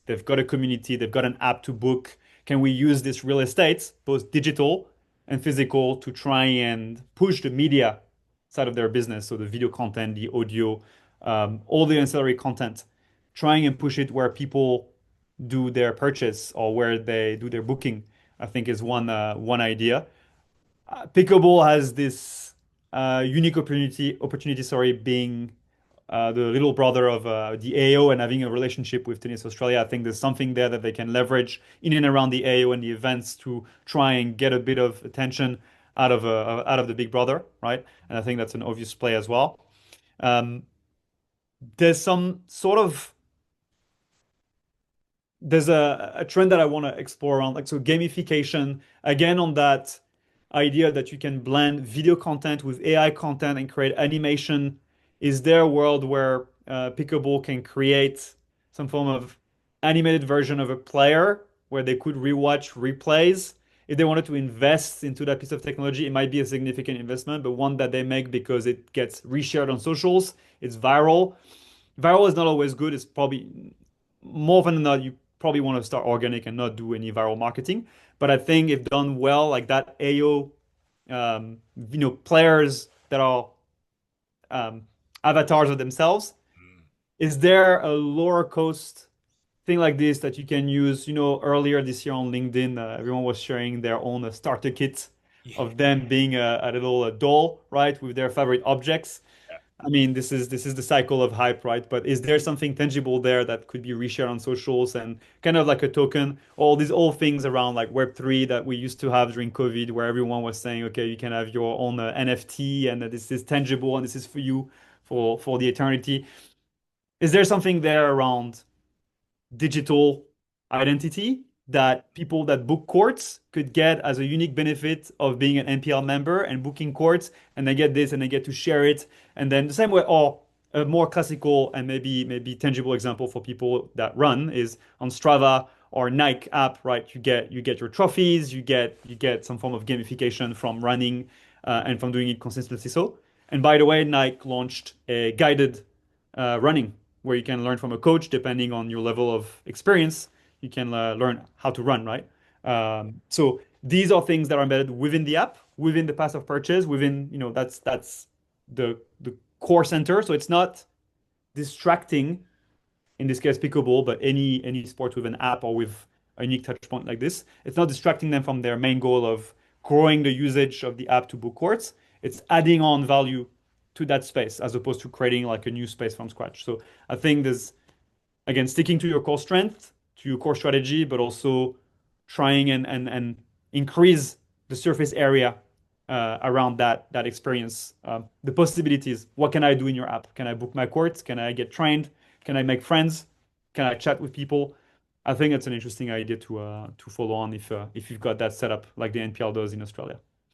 they've got a community, they've got an app to book. Can we use this real estate, both digital and physical, to try and push the media side of their business? So the video content, the audio, all the ancillary content, trying and push it where people do their purchase or where they do their booking, I think is one idea. Pickleball has this unique opportunity, sorry, being the little brother of the AO and having a relationship with Tennis Australia. I think there's something there that they can leverage in and around the AO and the events to try and get a bit of attention out of the big brother, right? And I think that's an obvious play as well. Um, there's some sort of there's a trend that I want to explore around, like so gamification, again on that idea that you can blend video content with AI content and create animation. Is there a world where Pickleball can create some form of animated version of a player where they could rewatch replays? If they wanted to invest into that piece of technology, it might be a significant investment, but one that they make because it gets reshared on socials, it's viral. Viral is not always good. It's probably more often than not, you probably want to start organic and not do any viral marketing. But I think if done well, like that AO, players that are um, avatars of themselves, is there a lower cost thing like this that you can use? Earlier this year on LinkedIn, everyone was sharing their own starter kit Yeah. of them being a little doll, right, with their favorite objects. I mean, this is the cycle of hype, right? But is there something tangible there that could be reshared on socials and kind of like a token? All these old things around like Web3 that we used to have during COVID, where everyone was saying, okay, you can have your own NFT and this is tangible and this is for you for the eternity. Is there something there around digital identity that people that book courts could get as a unique benefit of being an NPL member and booking courts, and they get this and they get to share it. And then the same way, or a more classical and maybe tangible example for people that run is on Strava or Nike app, right? You get your trophies, you get some form of gamification from running and from doing it consistently. So, and by the way, Nike launched a guided running where you can learn from a coach depending on your level of experience. You can learn how to run, right? So these are things that are embedded within the app, within the path of purchase, within, that's the core center. So it's not distracting, in this case pickleball, but any sport with an app or with a unique touch point like this. It's not distracting them from their main goal of growing the usage of the app to book courts. It's adding on value to that space as opposed to creating like a new space from scratch. So I think there's, again, sticking to your core strength, to your core strategy, but also trying and increase the surface area around that experience. The possibilities. What can I do in your app? Can I book my courts? Can I get trained? Can I make friends? Can I chat with people? I think that's an interesting idea to follow on if you've got that set up like the NPL does in Australia.